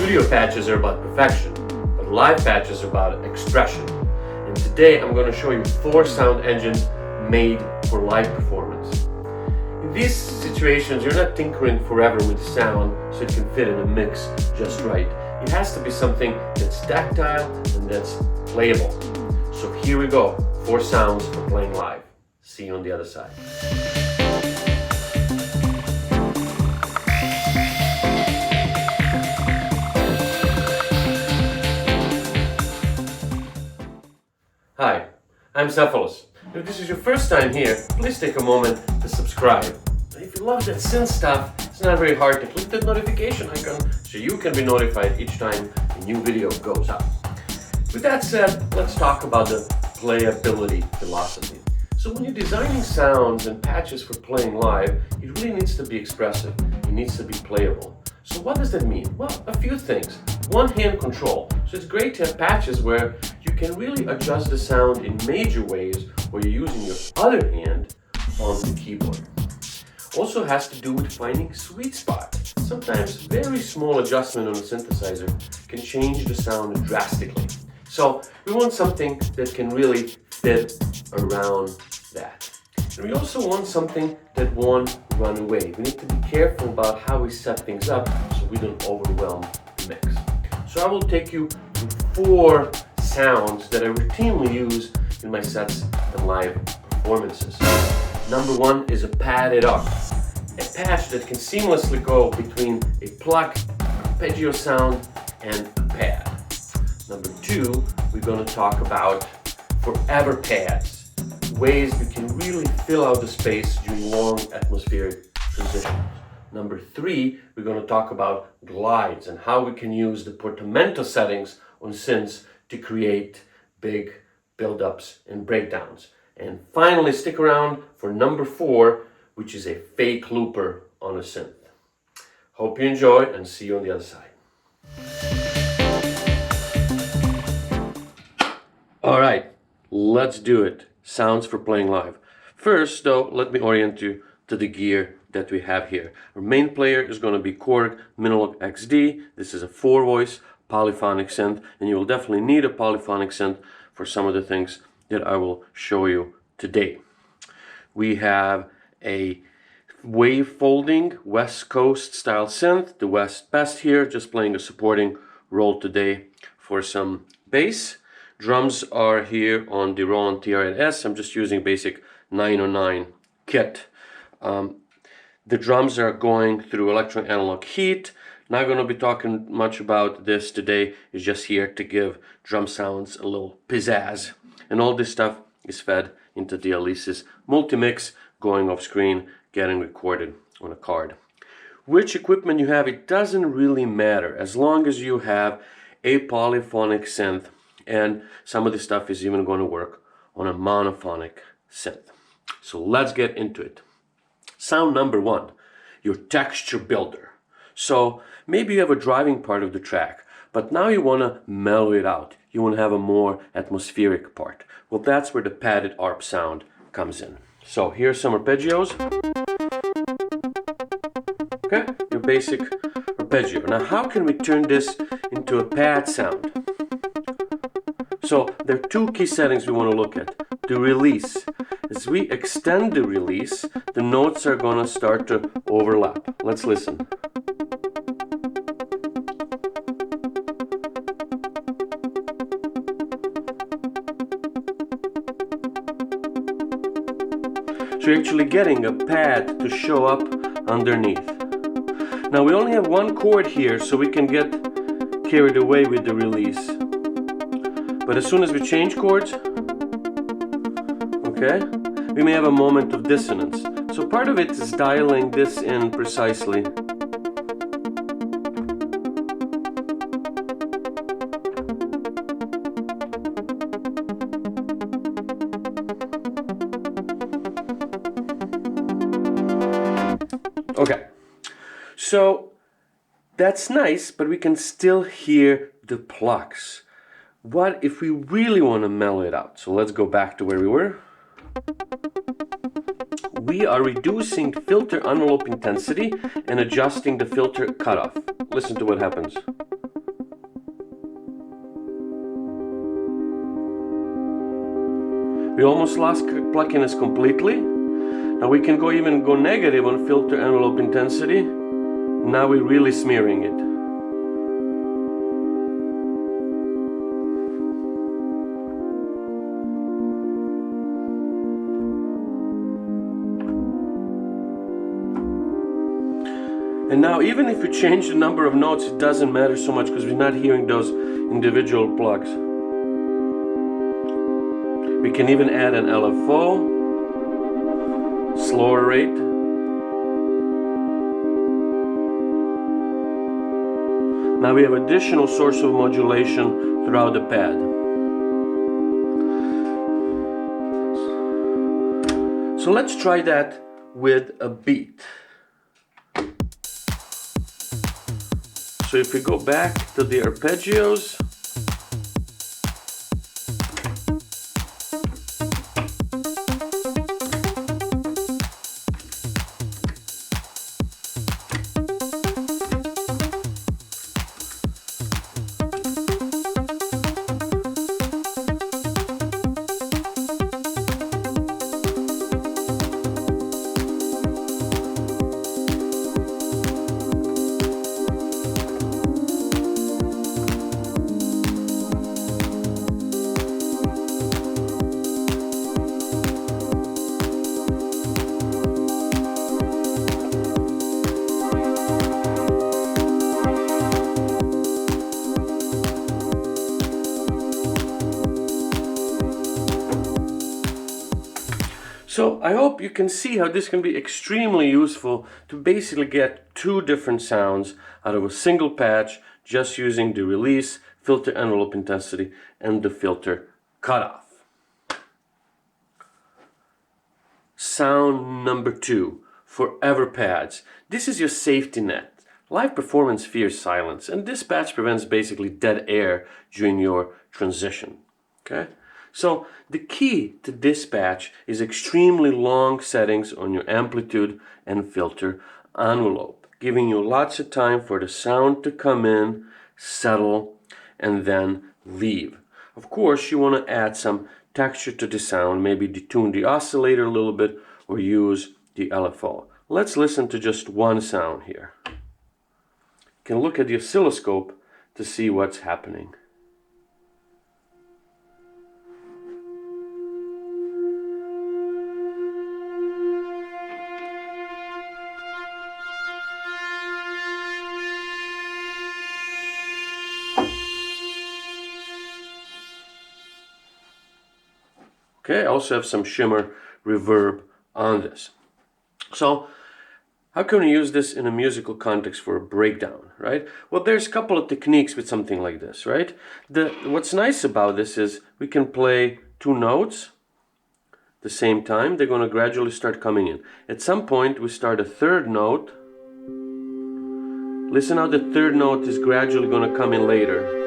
Studio patches are about perfection, but live patches are about expression. And today I'm going to show you 4 sound engines made for live performance. In these situations, you're not tinkering forever with the sound so it can fit in a mix just right. It has to be something that's tactile and that's playable. So here we go, 4 sounds for playing live. See you on the other side. Hi, I'm DAWless. If this is your first time here, please take a moment to subscribe. And if you love that synth stuff, it's not very hard to click that notification icon so you can be notified each time a new video goes up. With that said, let's talk about the playability philosophy. So when you're designing sounds and patches for playing live, it really needs to be expressive. It needs to be playable. So what does that mean? Well, a few things. One, hand control. So it's great to have patches where you can really adjust the sound in major ways where you're using your other hand on the keyboard. Also has to do with finding sweet spot. Sometimes very small adjustment on a synthesizer can change the sound drastically. So we want something that can really fit around that. And we also want something that won't run away. We need to be careful about how we set things up so we don't overwhelm the mix. So I will take you through 4 sounds that I routinely use in my sets and live performances. Number 1 is a padded arp, a patch that can seamlessly go between a pluck, arpeggio sound, and a pad. Number 2, we're going to talk about forever pads, ways we can really fill out the space during long atmospheric transitions. Number 3, we're going to talk about glides and how we can use the portamento settings on synths to create big build-ups and breakdowns. And finally, stick around for number 4, which is a fake looper on a synth. Hope you enjoy and see you on the other side. All right, let's do it. Sounds for playing live. First, though, let me orient you to the gear that we have here. Our main player is going to be Korg Minilogue XD. This is a 4-voice polyphonic synth, and you will definitely need a polyphonic synth for some of the things that I will show you today. We have a wave folding West Coast style synth, the Pest here, just playing a supporting role today for some bass. Drums are here on the Roland TR8S. I'm just using basic 909 kit. The drums are going through electro-analog heat. Not going to be talking much about this today. It's just here to give drum sounds a little pizzazz. And all this stuff is fed into DAWless's multi-mix, going off screen, getting recorded on a card. Which equipment you have, it doesn't really matter as long as you have a polyphonic synth, and some of this stuff is even going to work on a monophonic synth. So let's get into it. Sound number 1, your texture builder. So maybe you have a driving part of the track, but now you want to mellow it out. You want to have a more atmospheric part. Well, that's where the padded arp sound comes in. So here's some arpeggios. Okay, your basic arpeggio. Now how can we turn this into a pad sound? So there are 2 key settings we want to look at. The release. As we extend the release, the notes are going to start to overlap. Let's listen. So you're actually getting a pad to show up underneath. Now we only have 1 chord here, so we can get carried away with the release. But as soon as we change chords, okay, we may have a moment of dissonance. So part of it is dialing this in precisely. Okay, so that's nice, but we can still hear the plucks. What if we really want to mellow it out? So let's go back to where we were. We are reducing filter envelope intensity and adjusting the filter cutoff. Listen to what happens. We almost lost pluckiness completely. Now we can even go negative on filter envelope intensity. Now we're really smearing it. And now even if you change the number of notes, it doesn't matter so much because we're not hearing those individual plugs. We can even add an LFO, slower rate. Now we have additional source of modulation throughout the pad. So let's try that with a beat. So if we go back to the arpeggios, so I hope you can see how this can be extremely useful to basically get two different sounds out of a single patch just using the release, filter envelope intensity, and the filter cutoff. Sound number 2, forever pads. This is your safety net. Live performance fears silence, and this patch prevents basically dead air during your transition. Okay? So the key to this patch is extremely long settings on your amplitude and filter envelope, giving you lots of time for the sound to come in, settle, and then leave. Of course, you want to add some texture to the sound, maybe detune the oscillator a little bit or use the LFO. Let's listen to just one sound here. You can look at the oscilloscope to see what's happening. Okay, I also have some shimmer reverb on this. So, how can we use this in a musical context for a breakdown, right? Well, there's a couple of techniques with something like this, right? What's nice about this is we can play two notes at the same time. They're going to gradually start coming in. At some point, we start a third note. Listen how the third note is gradually going to come in later.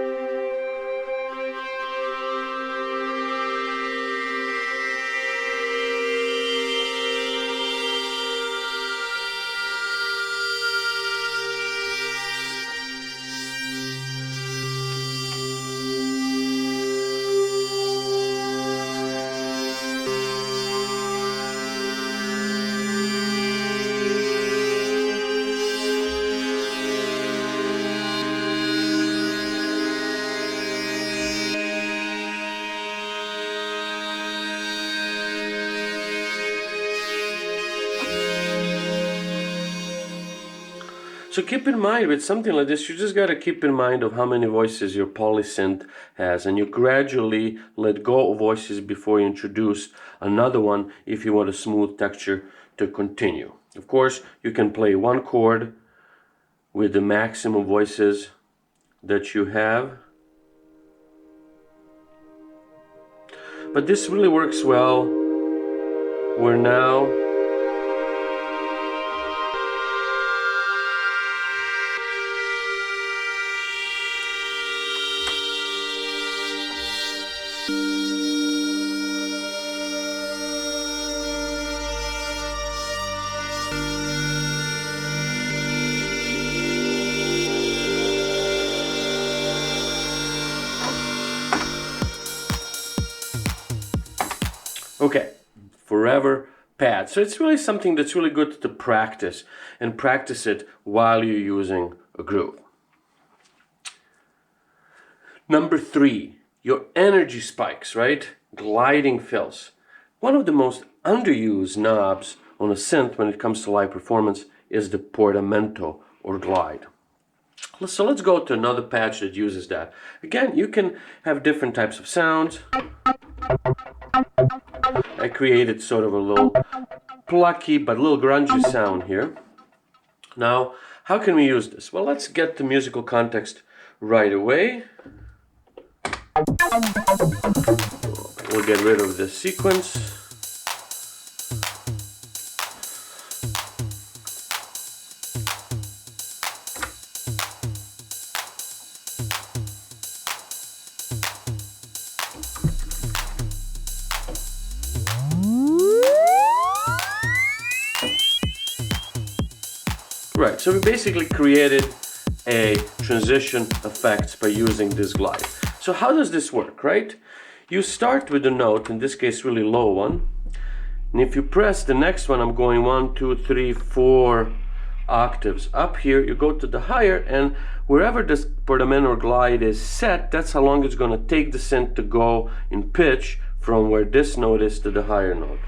So keep in mind with something like this, you just got to keep in mind of how many voices your polysynth has, and you gradually let go of voices before you introduce another one if you want a smooth texture to continue. Of course, you can play one chord with the maximum voices that you have. But this really works well. We're now Okay, forever pad. So it's really something that's really good to practice, and practice it while you're using a groove. Number 3, your energy spikes, right? Gliding fills. One of the most underused knobs on a synth when it comes to live performance is the portamento or glide. So let's go to another patch that uses that. Again, you can have different types of sounds. I created sort of a little plucky but a little grungy sound here. Now, how can we use this? Well, let's get the musical context right away. We'll get rid of this sequence. Right, so we basically created a transition effects by using this glide. So how does this work, right? You start with a note, in this case really low one, and if you press the next one, I'm going 1, 2, 3, 4 octaves up here, you go to the higher, and wherever this portamento or glide is set, that's how long it's going to take the synth to go in pitch from where this note is to the higher note.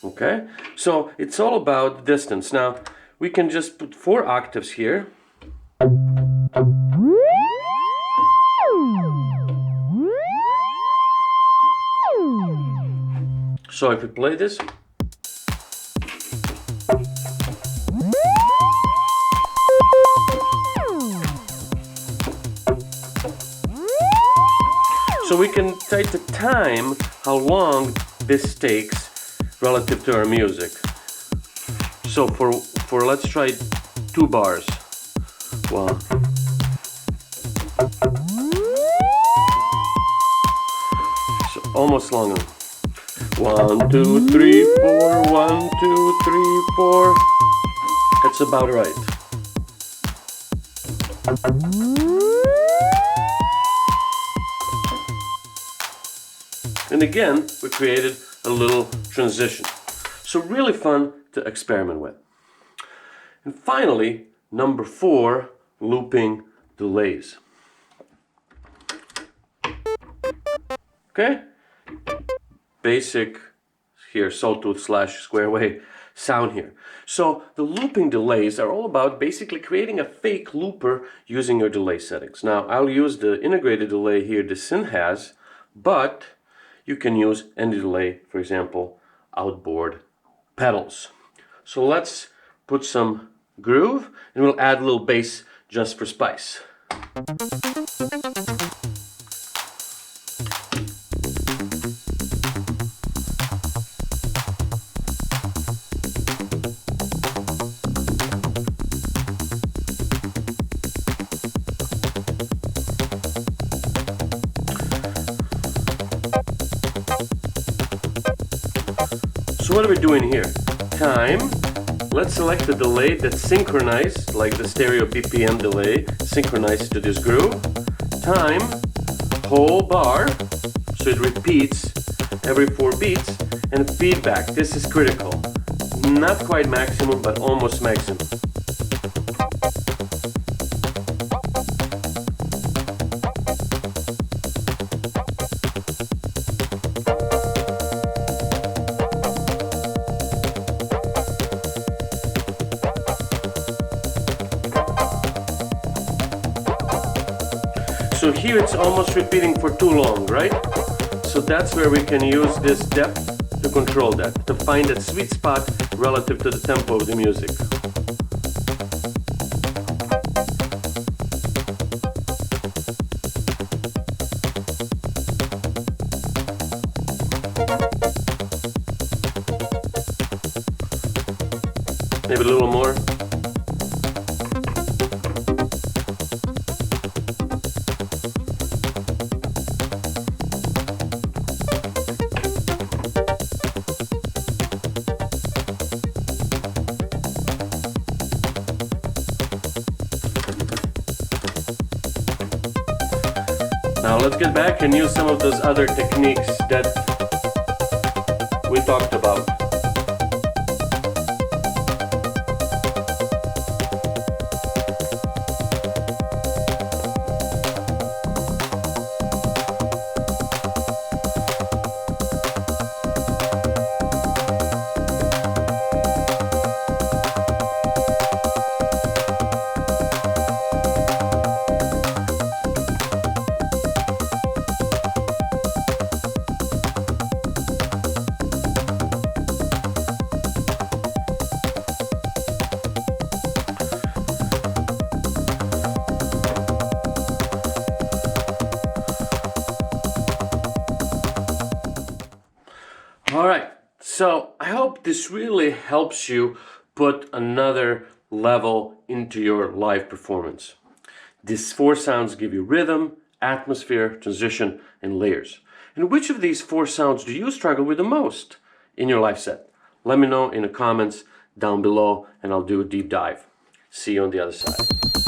Okay, so it's all about distance. Now, we can just put 4 octaves here. So if we play this, so we can take the time how long this takes relative to our music. So for let's try 2 bars. 1. So almost long enough. 1, 2, 3, 4. 1, 2, 3, 4. That's about right. And again, we created a little transition. So really fun to experiment with. And finally, number 4, looping delays. Okay? Basic here, sawtooth / square wave sound here. So the looping delays are all about basically creating a fake looper using your delay settings. Now I'll use the integrated delay here the synth has, but you can use any delay, for example, outboard pedals. So let's put some groove and we'll add a little bass just for spice. So what are we doing here? Time. Let's select the delay that's synchronized, like the stereo BPM delay, synchronized to this groove. Time, whole bar, so it repeats every 4 beats, and feedback. This is critical. Not quite maximum, but almost maximum. So here it's almost repeating for too long, right? So that's where we can use this depth to control that, to find that sweet spot relative to the tempo of the music. Maybe a little more. let's get back and use some of those other techniques that we talked about. Alright, so I hope this really helps you put another level into your live performance. These 4 sounds give you rhythm, atmosphere, transition, and layers. And which of these 4 sounds do you struggle with the most in your live set? Let me know in the comments down below and I'll do a deep dive. See you on the other side.